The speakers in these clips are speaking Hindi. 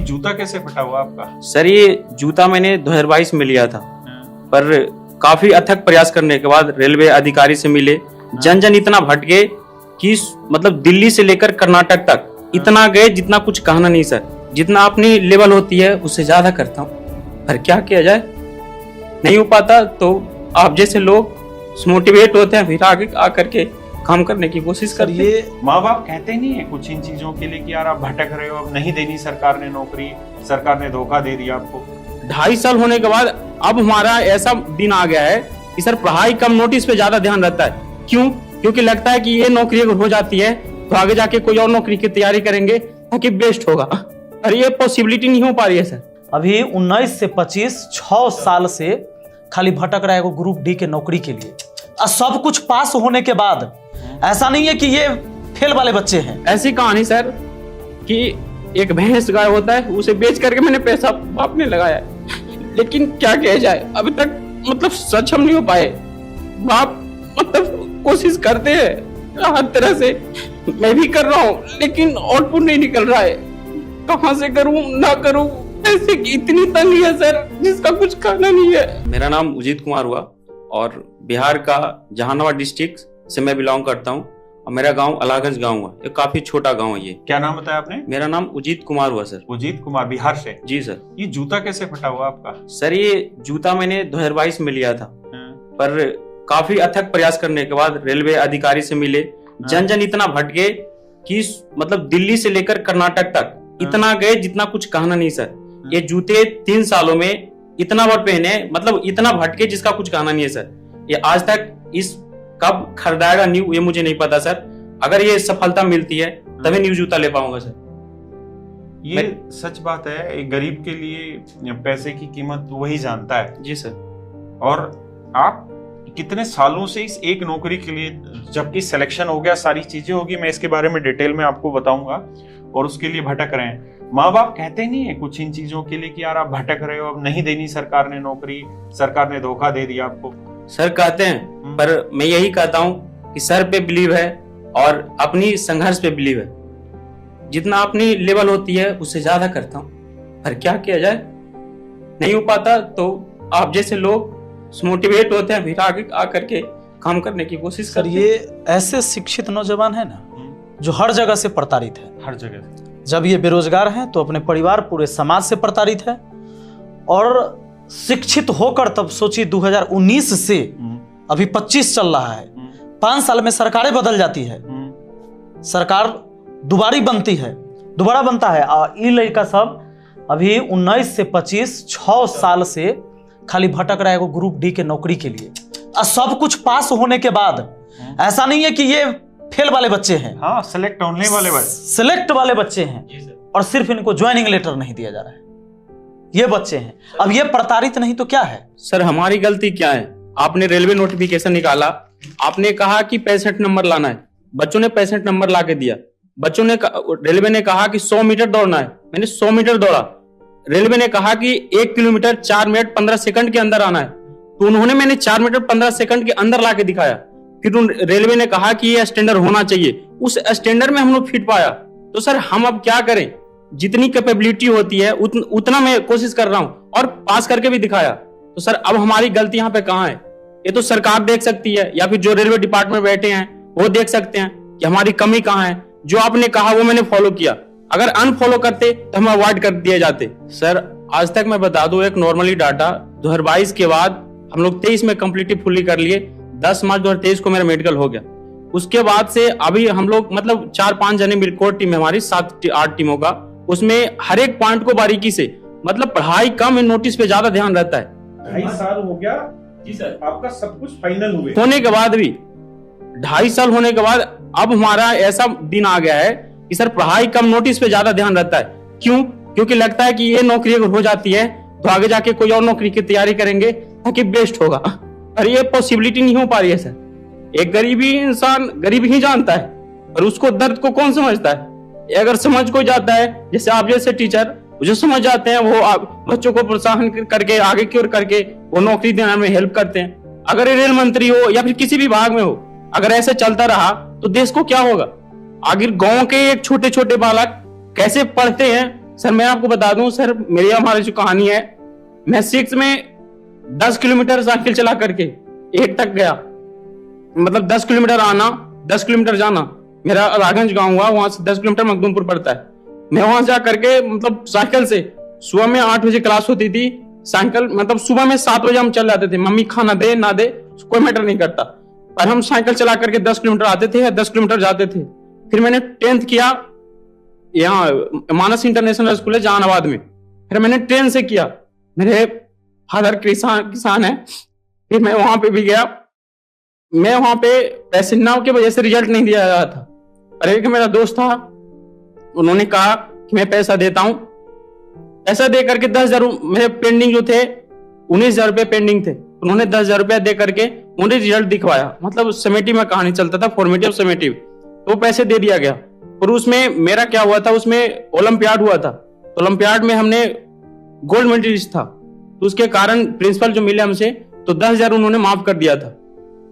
जूता कैसे फटा हुआ आपका? सर ये जूता मैंने 2022 में लिया था, पर काफी अथक प्रयास करने के बाद रेलवे अधिकारी से मिले, जन जन इतना भटके कि मतलब दिल्ली से लेकर कर्नाटक तक इतना गए जितना कुछ कहना नहीं सर। जितना अपनी लेवल होती है उससे ज्यादा करता हूँ, पर क्या किया जाए, नहीं हो पाता तो आप जैसे लोग मोटिवेट होते हैं, फिर आगे आकर के काम करने की कोशिश करते हैं। ये माँ बाप कहते नहीं है कुछ इन चीजों के लिए कि यार आप भटक रहे हो, अब नहीं देनी सरकार ने नौकरी, सरकार ने धोखा दे दिया आपको। 2.5 साल होने के बाद अब हमारा ऐसा दिन आ गया है कि सर पढ़ाई कम, नोटिस पे ज्यादा ध्यान रहता है। क्यों? क्योंकि लगता है कि ये नौकरी अगर हो जाती है तो आगे जाके कोई और नौकरी की तैयारी करेंगे ताकि बेस्ट होगा, और ये पॉसिबिलिटी नहीं हो पा रही है सर। अभी 19 से 25 6 साल से खाली भटक रहा है वो ग्रुप डी के नौकरी के लिए, और सब कुछ पास होने के बाद ऐसा नहीं है कि ये फेल वाले बच्चे हैं। ऐसी कहानी सर कि एक भैंस गाय होता है, उसे बेच करके मैंने पैसा बाप ने लगाया है, लेकिन क्या किया जाए, अभी तक मतलब सक्षम नहीं हो पाए। बाप मतलब कोशिश करते हैं हर तरह से, मैं भी कर रहा हूँ, लेकिन आउटपुट नहीं निकल रहा है। कहाँ से करूँ ना करूँ, पैसे की इतनी तंगी है सर जिसका कुछ कहना नहीं है। मेरा नाम उजित कुमार हुआ और बिहार का जहानाबाद डिस्ट्रिक्ट से मैं बिलोंग करता हूँ, और मेरा गांव अलागंज गांव हुआ, ये काफी छोटा गांव है। ये क्या नाम बताया आपने? मेरा नाम उजित कुमार हुआ सर। उजित कुमार, बिहार से? जी सर। ये जूता कैसे फटा हुआ आपका? सर ये जूता मैंने 2022 में लिया था, पर काफी अथक प्रयास करने के बाद रेलवे अधिकारी से मिले, जन जन इतना भटके कि मतलब दिल्ली से लेकर कर्नाटक तक इतना गए जितना कुछ कहना नहीं सर। ये जूते 3 सालों में इतना बार पहने, मतलब इतना भटके जिसका कुछ कहना नहीं है सर। ये आज तक इस कब खरीदाएगा न्यू, ये मुझे नहीं पता सर। अगर ये सफलता मिलती है तभी न्यू जूता ले पाऊंगा सर। ये सच बात है, एक गरीब के लिए पैसे की कीमत वही जानता है। जी सर। और आप कितने सालों से इस एक नौकरी के लिए, जबकि सिलेक्शन हो गया, सारी चीजें होगी, मैं इसके बारे में डिटेल में आपको बताऊंगा, और उसके लिए भटक रहे हैं। माँ बाप कहते नहीं है कुछ इन चीजों के लिए कि यार आप भटक रहे हो, अब नहीं देनी सरकार ने नौकरी, सरकार ने धोखा दे दिया आपको? सर कहते हैं, पर मैं यही कहता हूँ कि सर पे बिलीव है और अपनी संघर्ष पे बिलीव है। जितना अपनी लेवल होती है उससे ज्यादा करता हूँ, पर क्या किया जाए, नहीं हो पाता तो आप जैसे लोग मोटिवेट होते हैं, फिर आगे आकर के काम करने की कोशिश सर करते हैं। ये ऐसे शिक्षित नौजवान है ना जो हर जगह से प्रताड़ित है। हर जगह से जब ये बेरोजगार हैं तो अपने परिवार, पूरे समाज से प्रताड़ित है, और शिक्षित होकर तब सोचिए 2019 से अभी 25 चल रहा है, 5 साल में सरकारें बदल जाती है, सरकार दोबारा बनता है, और ये लड़का सब अभी 19 से 25 6 साल से खाली भटक रहा है वो ग्रुप डी के नौकरी के लिए, और सब कुछ पास होने के बाद ऐसा नहीं है कि ये फेल वाले बच्चे हैं। हाँ, सेलेक्ट होने वाले बच्चे, सिलेक्ट वाले बच्चे हैं, और सिर्फ इनको ज्वाइनिंग लेटर नहीं दिया जा रहा है। ये बच्चे हैं, अब ये प्रताड़ित नहीं तो क्या है? सर हमारी गलती क्या है? आपने रेलवे नोटिफिकेशन निकाला, आपने कहा कि 65 नंबर लाना है, बच्चों ने 65 नंबर ला के दिया। बच्चों ने, रेलवे ने कहा कि 100 मीटर दौड़ना है, मैंने 100 मीटर दौड़ा। रेलवे ने कहा कि 1 किलोमीटर 4 मिनट 15 सेकंड के अंदर आना है, तो उन्होंने मैंने 4 मिनट 15 सेकंड के अंदर ला के दिखाया। फिर रेलवे ने कहा कि ये स्टैंडर्ड होना चाहिए, उस स्टैंडर्ड में हम लोग फिट पाया। तो सर हम अब क्या करें? जितनी कैपेबिलिटी होती है उतना मैं कोशिश कर रहा हूं, और पास करके भी दिखाया। तो सर अब हमारी गलती यहाँ पे कहाँ है? ये तो सरकार देख सकती है, या फिर जो रेलवे डिपार्टमेंट में बैठे हैं वो देख सकते हैं कि हमारी कमी कहाँ है। जो आपने कहा वो मैंने फॉलो किया, अगर अनफॉलो करते तो हम अवॉइड कर दिए जाते। सर आज तक मैं बता दूं, एक नॉर्मली डाटा 2022 के बाद हम लोग 23 में कंप्लीटली फुल्ली कर लिए। 10 मार्च 2023 को मेरा मेडिकल हो गया। उसके बाद से अभी हम लोग मतलब 4-5 जने मेरी कोर टीम है, हमारी 7-8 टीमों का, उसमें हर एक पॉइंट को बारीकी से, मतलब पढ़ाई कम है, नोटिस पे ज्यादा ध्यान रहता है। 2.5 साल हो गया जी सर, आपका सब कुछ फाइनल होने के बाद भी 2.5 साल होने के बाद अब हमारा ऐसा दिन आ गया है कि सर पढ़ाई कम, नोटिस पे ज्यादा ध्यान रहता है। क्यों? क्योंकि लगता है कि ये नौकरी अगर हो जाती है तो आगे जाके कोई और नौकरी की तैयारी करेंगे ताकि बेस्ट होगा, और ये पॉसिबिलिटी नहीं हो पा रही है सर। एक गरीबी इंसान गरीब ही जानता है, और उसको दर्द को कौन समझता है? अगर समझ कोई जाता है, जैसे आप जैसे टीचर जो समझ जाते हैं, वो बच्चों को प्रोत्साहन करके आगे की ओर करके वो नौकरी देने में हेल्प करते हैं। अगर ये रेल मंत्री हो या फिर किसी भी विभाग में हो, अगर ऐसे चलता रहा तो देश को क्या होगा? आखिर गांव के एक छोटे छोटे बालक कैसे पढ़ते हैं, सर मैं आपको बता दूं सर, मेरी हमारी जो कहानी है, मैं 6 में 10 किलोमीटर साइकिल चला करके 8 तक गया। मतलब 10 किलोमीटर आना, 10 किलोमीटर जाना। मेरा राघंज गांव हुआ, वहां से 10 किलोमीटर मखदूमपुर पड़ता है। मैं वहां जा करके मतलब साइकिल से, सुबह में 8 बजे क्लास होती थी, साइकिल मतलब सुबह में 7 बजे हम चल जाते थे। मम्मी खाना दे ना दे कोई मैटर नहीं करता, पर हम साइकिल चला करके 10 किलोमीटर आते थे या 10 किलोमीटर जाते थे। फिर मैंने 10th किया यहाँ मानस इंटरनेशनल स्कूल है जहानाबाद में, फिर मैंने ट्रेन से किया। मेरे फादर किसान है, फिर मैं वहां पे भी गया। मैं वहां पे पैसे ना की वजह से रिजल्ट नहीं दिया रहा था, पर एक मेरा दोस्त था, उन्होंने कहा कि मैं पैसा देता हूं। पैसा दे करके 10,000 मेरे पेंडिंग जो थे 19,000 रुपए पेंडिंग थे, उन्होंने 10,000 रुपया दे करके उन्हें रिजल्ट दिखवाया। मतलब समेटिव में कहानी चलता था, फॉर्मेटिव समेटिव, तो पैसे दे दिया गया। और उसमें मेरा क्या हुआ था, उसमें ओलंपियाड हुआ था, तो ओलंपियाड में हमने गोल्ड मेडलिस्ट था, तो उसके कारण प्रिंसिपल जो मिले हमसे तो 10,000 उन्होंने माफ कर दिया था।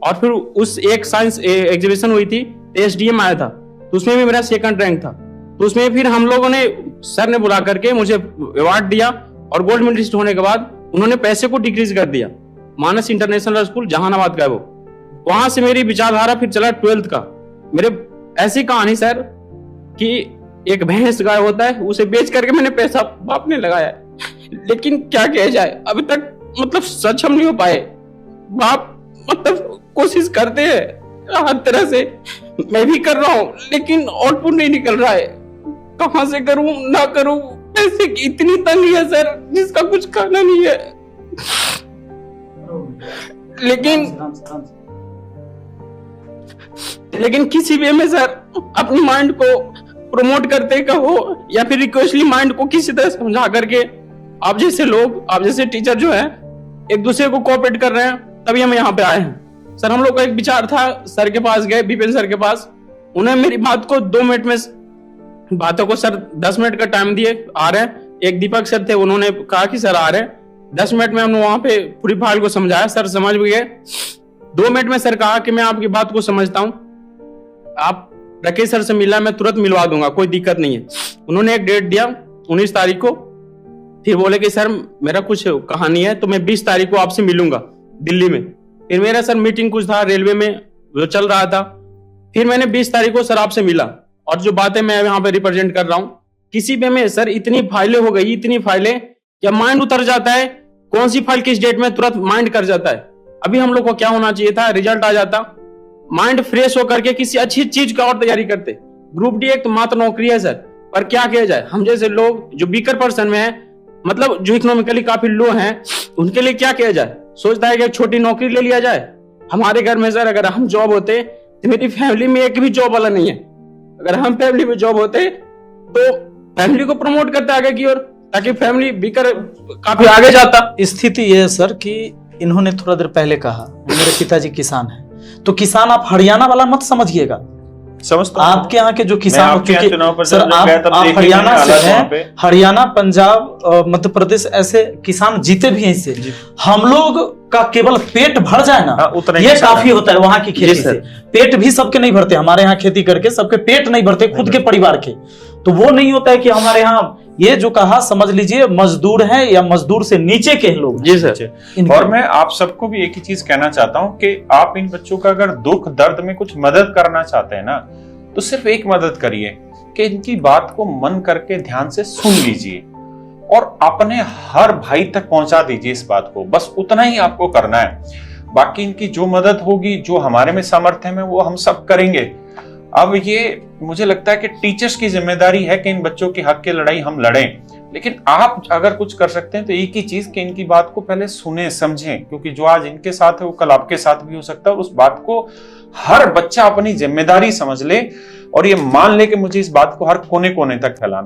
और फिर उस एक साइंस एग्जीबिशन हुई थी, एसडीएम आया था, तो उसमें भी मेरा 2nd रैंक था। तो उसमें फिर हम लोगों ने, सर ने बुला करके मुझे अवार्ड दिया, और गोल्ड मेडलिस्ट होने के बाद उन्होंने पैसे को डिक्रीज कर दिया। मानस इंटरनेशनल स्कूल जहानाबाद का है वो। वहां से मेरी विचारधारा फिर चला 12th का। मेरे ऐसी कहानी सर कि एक भैंस गाय होता है, उसे बेच करके मैंने पैसा बाप ने लगाया है। लेकिन क्या किया जाए, अभी तक मतलब सक्षम नहीं हो पाए। बाप मतलब कोशिश करते हैं हर तरह से, मैं भी कर रहा हूं, लेकिन आउटपुट नहीं निकल रहा है। कहां से करूं ना करूं, पैसे की इतनी तंगी है सर, जिसका कुछ खाना नहीं है। लेकिन किसी वे में सर अपनी माइंड को प्रमोट करते का हो, या फिर रिक्वेस्टली माइंड को किसी तरह समझा करके, आप जैसे लोग, आप जैसे टीचर जो है एक दूसरे को कोऑपरेट कर रहे हैं, तभी हम यहाँ पे आए हैं। सर हम लोग का एक विचार था, सर के पास गए, विपिन सर के पास, उन्हें मेरी बात को 2 मिनट में, बातों को सर 10 मिनट का टाइम दिए, आ रहे हैं। एक दीपक सर थे, उन्होंने कहा कि सर आ रहे हैं। 10 मिनट में हमने वहां पे पूरी फाइल को समझाया, सर समझ भी गए। 2 मिनट में सर कहा कि मैं आपकी बात को समझता हूं, आप राकेश सर से मिला, मैं तुरंत मिलवा दूंगा, कोई दिक्कत नहीं है। उन्होंने एक डेट दिया 19 तारीख को, फिर बोले कि सर मेरा कुछ कहानी है, तो मैं 20 तारीख को आपसे मिलूंगा दिल्ली में। फिर मेरा सर मीटिंग कुछ था रेलवे में जो चल रहा था, फिर मैंने 20 तारीख को सर आपसे मिला, और जो बातें मैं यहाँ पे रिप्रेजेंट कर रहा हूँ, किसी पे में सर इतनी फाइलें हो गई, इतनी फाइलें, या माइंड उतर जाता है, कौन सी फाइल किस डेट में तुरंत माइंड कर जाता है। अभी हम लोग को क्या होना चाहिए था, रिजल्ट आ जाता, माइंड फ्रेश होकर के किसी अच्छी चीज का और तैयारी करते। ग्रुप डी एक तो मात्र नौकरी है सर, पर क्या किया जाए, हम जैसे लोग जो वीकर पर्सन में है, मतलब जो इकोनॉमिकली काफी लो हैं, उनके लिए क्या किया जाए। सोचता है कि एक छोटी नौकरी ले लिया जाए। हमारे घर में सर अगर हम जॉब होते तो मेरी फैमिली में एक भी जॉब वाला नहीं है। अगर हम फैमिली में जॉब होते तो फैमिली को प्रमोट करते आगे की ओर, ताकि फैमिली बीकर काफी आगे जाता। स्थिति ये है सर कि इन्होंने थोड़ा देर पहले कहा मेरे पिताजी किसान हैं, तो किसान आप हरियाणा वाला मत समझिएगा। समझता आपके यहाँ के जो किसान, सर आप हरियाणा से हैं, हरियाणा, पंजाब, मध्य प्रदेश, ऐसे किसान जीते भी हैं इससे। हम लोग का केवल पेट भर जाए ना, ये काफी होता है वहां की खेती से। पेट भी सबके नहीं भरते, हमारे यहाँ खेती करके सबके पेट नहीं भरते, खुद के परिवार के। तो वो नहीं होता है कि हमारे यहाँ ये जो कहा, समझ लीजिए मजदूर हैं या मजदूर से नीचे के लोग। जी सर। और मैं आप सबको भी एक ही चीज कहना चाहता हूँ कि आप इन बच्चों का अगर दुख दर्द में कुछ मदद करना चाहते हैं ना, तो सिर्फ एक मदद करिए कि इनकी बात को मन करके ध्यान से सुन लीजिए और अपने हर भाई तक पहुंचा दीजिए इस बात को। बस उतना ही आपको करना है। बाकी इनकी जो मदद होगी, जो हमारे में सामर्थ्य में, वो हम सब करेंगे। अब ये मुझे लगता है कि टीचर्स की जिम्मेदारी है कि इन बच्चों के हक की लड़ाई हम लड़ें, लेकिन आप अगर कुछ कर सकते हैं तो एक ही चीज कि इनकी बात को पहले सुने, समझें, क्योंकि जो आज इनके साथ है वो कल आपके साथ भी हो सकता है। और उस बात को हर बच्चा अपनी जिम्मेदारी समझ ले और ये मान ले कि मुझे इस बात को हर कोने कोने तक फैलाना है।